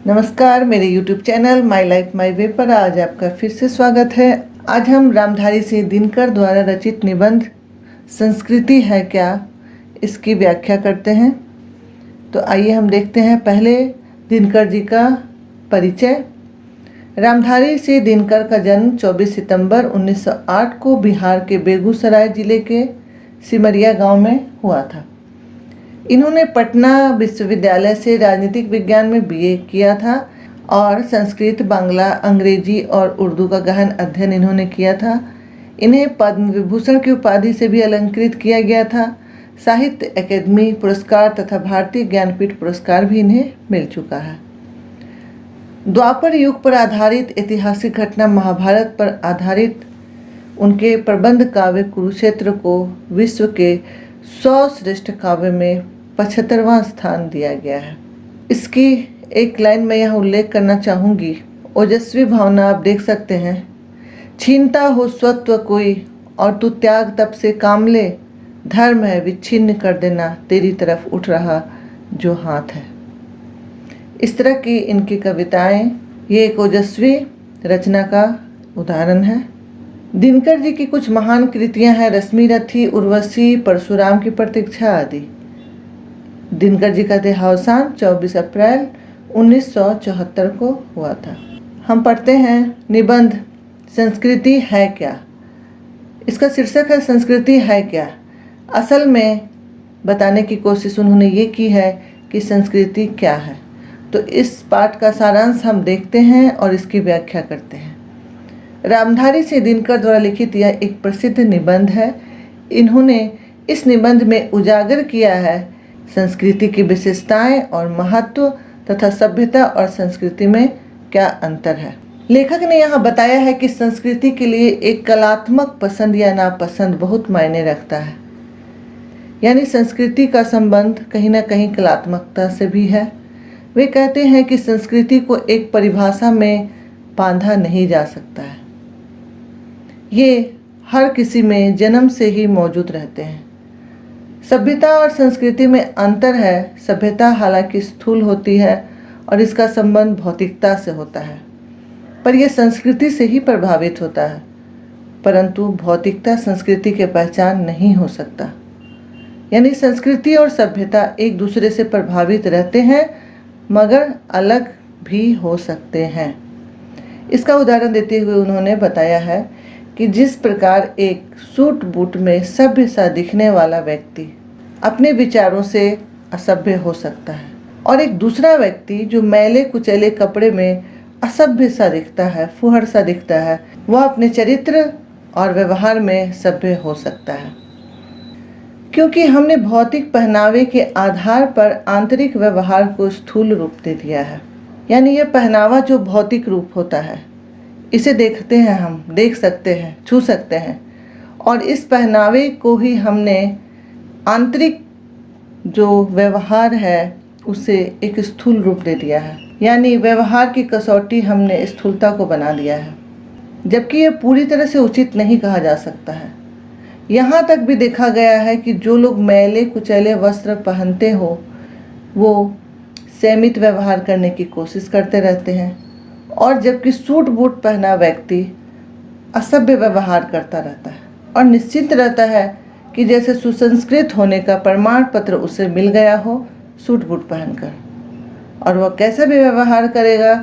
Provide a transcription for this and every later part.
नमस्कार, मेरे YouTube channel my life my way पर आज आपका फिर से स्वागत है। आज हम रामधारी सिंह दिनकर द्वारा रचित निबंध संस्कृति है क्या, इसकी व्याख्या करते हैं। तो आइए हम देखते हैं पहले दिनकर जी का परिचय। रामधारी सिंह दिनकर का जन्म 24 सितंबर 1908 को बिहार के बेगूसराय जिले के सिमरिया गांव में हुआ था। इन्होंने पटना विश्वविद्यालय से राजनीतिक विज्ञान में बीए किया था और संस्कृत, बांग्ला, अंग्रेजी और उर्दू का गहन अध्ययन इन्होंने किया था। इन्हें पद्म विभूषण की उपाधि से भी अलंकृत किया गया था। साहित्य अकादमी पुरस्कार तथा भारतीय ज्ञानपीठ पुरस्कार भी इन्हें मिल चुका है। द्वापर युग पर आधारित ऐतिहासिक घटना महाभारत पर आधारित उनके प्रबंध काव्य कुरुक्षेत्र को विश्व के 100 श्रेष्ठ काव्य में 75वां स्थान दिया गया है। इसकी एक लाइन में यहाँ उल्लेख करना चाहूँगी। ओजस्वी भावना आप देख सकते हैं। छीनता हो स्वत्व कोई और तू त्याग तप से काम ले, धर्म है विच्छिन्न कर देना, तेरी तरफ उठ रहा जो हाथ है। इस तरह की इनकी कविताएं, ये एक ओजस्वी रचना का उदाहरण है। दिनकर जी की कुछ महान कृतियां हैं रश्मि रथी, उर्वशी, परशुराम की प्रतीक्षा आदि। दिनकर जी का देहावसान 24 अप्रैल 1974 को हुआ था। हम पढ़ते हैं निबंध संस्कृति है क्या। इसका शीर्षक है संस्कृति है क्या। असल में बताने की कोशिश उन्होंने ये की है कि संस्कृति क्या है। तो इस पाठ का सारांश हम देखते हैं और इसकी व्याख्या करते हैं। रामधारी सिंह दिनकर द्वारा लिखित यह एक प्रसिद्ध निबंध है। इन्होंने इस निबंध में उजागर किया है संस्कृति की विशेषताएं और महत्व तथा सभ्यता और संस्कृति में क्या अंतर है। लेखक ने यहाँ बताया है कि संस्कृति के लिए एक कलात्मक पसंद या नापसंद बहुत मायने रखता है। यानी संस्कृति का संबंध कहीं ना कहीं कलात्मकता से भी है। वे कहते हैं कि संस्कृति को एक परिभाषा में बांधा नहीं जा सकता है। ये हर किसी में जन्म से ही मौजूद रहते हैं। सभ्यता और संस्कृति में अंतर है। सभ्यता हालांकि स्थूल होती है और इसका संबंध भौतिकता से होता है, पर यह संस्कृति से ही प्रभावित होता है। परंतु भौतिकता संस्कृति की पहचान नहीं हो सकता। यानी संस्कृति और सभ्यता एक दूसरे से प्रभावित रहते हैं मगर अलग भी हो सकते हैं। इसका उदाहरण देते हुए उन्होंने बताया है कि जिस प्रकार एक सूट बूट में सभ्य सा दिखने वाला व्यक्ति अपने विचारों से असभ्य हो सकता है और एक दूसरा व्यक्ति जो मैले कुचैले कपड़े में असभ्य सा दिखता है, फुहड़ सा दिखता है, वह अपने चरित्र और व्यवहार में सभ्य हो सकता है। क्योंकि हमने भौतिक पहनावे के आधार पर आंतरिक व्यवहार को स्थूल रूप दे दिया है। यानी यह पहनावा जो भौतिक रूप होता है, इसे देखते हैं, हम देख सकते हैं, छू सकते हैं, और इस पहनावे को ही हमने आंतरिक जो व्यवहार है उसे एक स्थूल रूप दे दिया है। यानी व्यवहार की कसौटी हमने स्थूलता को बना दिया है, जबकि यह पूरी तरह से उचित नहीं कहा जा सकता है। यहाँ तक भी देखा गया है कि जो लोग मैले कुचैले वस्त्र पहनते हो वो संयमित व्यवहार करने की कोशिश करते रहते हैं, और जबकि सूट बूट पहना व्यक्ति असभ्य व्यवहार करता रहता है और निश्चिंत रहता है कि जैसे सुसंस्कृत होने का प्रमाण पत्र उसे मिल गया हो सूट बूट पहनकर, और वह कैसा भी व्यवहार करेगा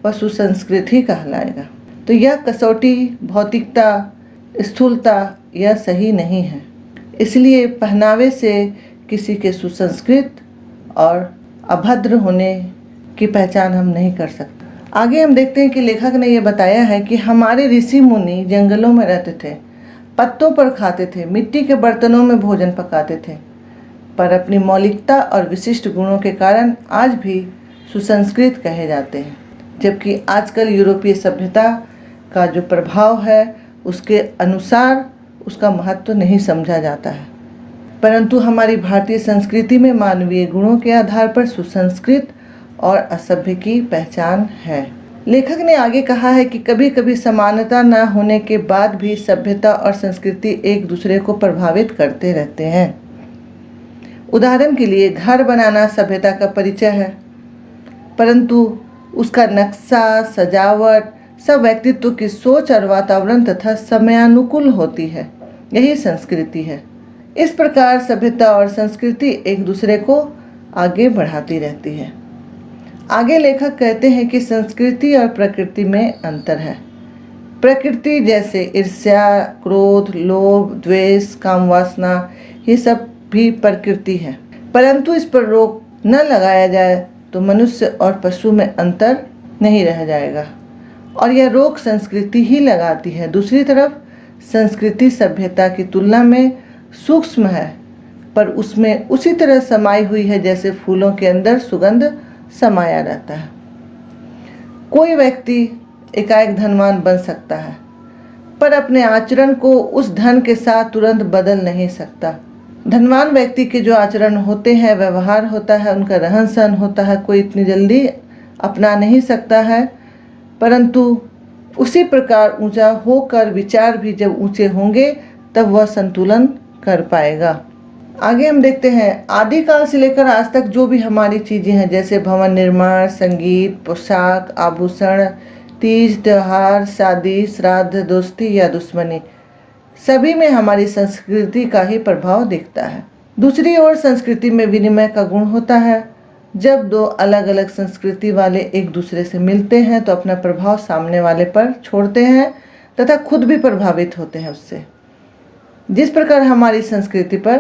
वह सुसंस्कृत ही कहलाएगा। तो यह कसौटी भौतिकता, स्थूलता, यह सही नहीं है। इसलिए पहनावे से किसी के सुसंस्कृत और अभद्र होने की पहचान हम नहीं कर सकते। आगे हम देखते हैं कि लेखक ने यह बताया है कि हमारे ऋषि मुनि जंगलों में रहते थे, पत्तों पर खाते थे, मिट्टी के बर्तनों में भोजन पकाते थे, पर अपनी मौलिकता और विशिष्ट गुणों के कारण आज भी सुसंस्कृत कहे जाते हैं। जबकि आजकल यूरोपीय सभ्यता का जो प्रभाव है उसके अनुसार उसका महत्व नहीं समझा जाता है, परंतु हमारी भारतीय संस्कृति में मानवीय गुणों के आधार पर सुसंस्कृत और असभ्य की पहचान है। लेखक ने आगे कहा है कि कभी कभी समानता न होने के बाद भी सभ्यता और संस्कृति एक दूसरे को प्रभावित करते रहते हैं। उदाहरण के लिए घर बनाना सभ्यता का परिचय है, परंतु उसका नक्शा, सजावट सब व्यक्तित्व की सोच और वातावरण तथा समयानुकूल होती है। यही संस्कृति है। इस प्रकार सभ्यता और संस्कृति एक दूसरे को आगे बढ़ाती रहती है। आगे लेखक कहते हैं कि संस्कृति और प्रकृति में अंतर है। प्रकृति जैसे ईर्ष्या, क्रोध, लोभ, द्वेष, काम वासना, ये सब भी प्रकृति है। परंतु इस पर रोक न लगाया जाए तो मनुष्य और पशु में अंतर नहीं रह जाएगा और यह रोक संस्कृति ही लगाती है। दूसरी तरफ संस्कृति सभ्यता की तुलना में सूक्ष्म है, पर उसमें उसी तरह समाई हुई है जैसे फूलों के अंदर सुगंध समाया रहता है। कोई व्यक्ति एकाएक धनवान बन सकता है, पर अपने आचरण को उस धन के साथ तुरंत बदल नहीं सकता। धनवान व्यक्ति के जो आचरण होते हैं, व्यवहार होता है, उनका रहन सहन होता है, कोई इतनी जल्दी अपना नहीं सकता है। परंतु उसी प्रकार ऊंचा होकर विचार भी जब ऊंचे होंगे तब वह संतुलन कर पाएगा। आगे हम देखते हैं, आदिकाल से लेकर आज तक जो भी हमारी चीजें हैं, जैसे भवन निर्माण, संगीत, पोशाक, आभूषण, तीज त्योहार, शादी, श्राद्ध, दोस्ती या दुश्मनी, सभी में हमारी संस्कृति का ही प्रभाव दिखता है। दूसरी ओर संस्कृति में विनिमय का गुण होता है। जब दो अलग अलग संस्कृति वाले एक दूसरे से मिलते हैं तो अपना प्रभाव सामने वाले पर छोड़ते हैं तथा खुद भी प्रभावित होते हैं उससे। जिस प्रकार हमारी संस्कृति पर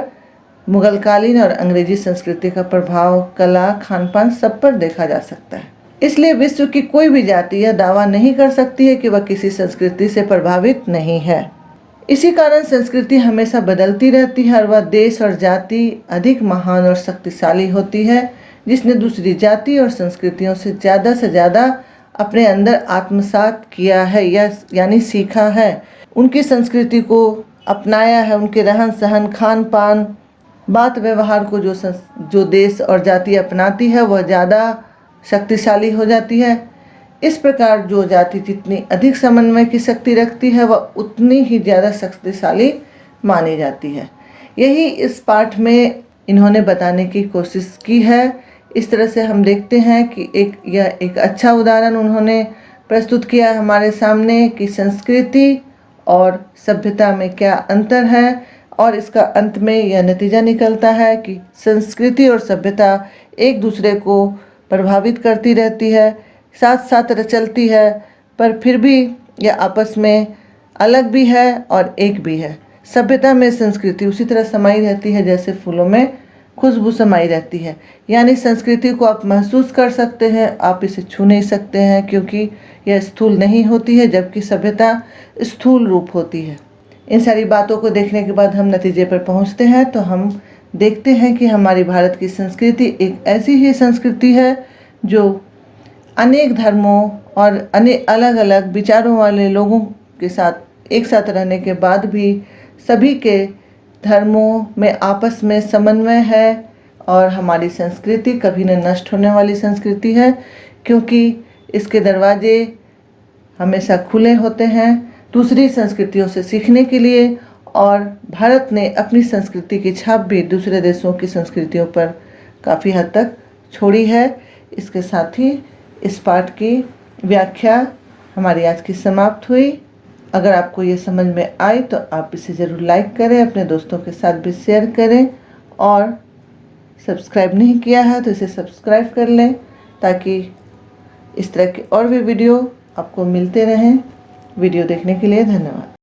मुगलकालीन और अंग्रेजी संस्कृति का प्रभाव कला, खानपान सब पर देखा जा सकता है। इसलिए विश्व की कोई भी जाति यह दावा नहीं कर सकती है कि वह किसी संस्कृति से प्रभावित नहीं है। इसी कारण संस्कृति हमेशा बदलती रहती है और वह देश और जाति अधिक महान और शक्तिशाली होती है जिसने दूसरी जाति और संस्कृतियों से ज़्यादा अपने अंदर आत्मसात किया है यानी सीखा है, उनकी संस्कृति को अपनाया है। उनके रहन सहन, खान पान, बात व्यवहार को जो देश और जाति अपनाती है वह ज़्यादा शक्तिशाली हो जाती है। इस प्रकार जो जाति जितनी अधिक समन्वय की शक्ति रखती है वह उतनी ही ज़्यादा शक्तिशाली मानी जाती है। यही इस पाठ में इन्होंने बताने की कोशिश की है। इस तरह से हम देखते हैं कि यह एक अच्छा उदाहरण उन्होंने प्रस्तुत किया हमारे सामने कि संस्कृति और सभ्यता में क्या अंतर है, और इसका अंत में यह नतीजा निकलता है कि संस्कृति और सभ्यता एक दूसरे को प्रभावित करती रहती है, साथ साथ चलती है, पर फिर भी यह आपस में अलग भी है और एक भी है। सभ्यता में संस्कृति उसी तरह समाई रहती है जैसे फूलों में खुशबू समाई रहती है, यानी संस्कृति को आप महसूस कर सकते हैं, आप इसे छू नहीं सकते हैं क्योंकि यह स्थूल नहीं होती है, जबकि सभ्यता स्थूल रूप होती है। इन सारी बातों को देखने के बाद हम नतीजे पर पहुंचते हैं तो हम देखते हैं कि हमारी भारत की संस्कृति एक ऐसी ही संस्कृति है जो अनेक धर्मों और अनेक अलग अलग विचारों वाले लोगों के साथ एक साथ रहने के बाद भी सभी के धर्मों में आपस में समन्वय है और हमारी संस्कृति कभी न नष्ट होने वाली संस्कृति है, क्योंकि इसके दरवाजे हमेशा खुले होते हैं दूसरी संस्कृतियों से सीखने के लिए, और भारत ने अपनी संस्कृति की छाप भी दूसरे देशों की संस्कृतियों पर काफ़ी हद तक छोड़ी है। इसके साथ ही इस पाठ की व्याख्या हमारी आज की समाप्त हुई। अगर आपको ये समझ में आई तो आप इसे ज़रूर लाइक करें, अपने दोस्तों के साथ भी शेयर करें, और सब्सक्राइब नहीं किया है तो इसे सब्सक्राइब कर लें ताकि इस तरह के और भी वीडियो आपको मिलते रहें। वीडियो देखने के लिए धन्यवाद।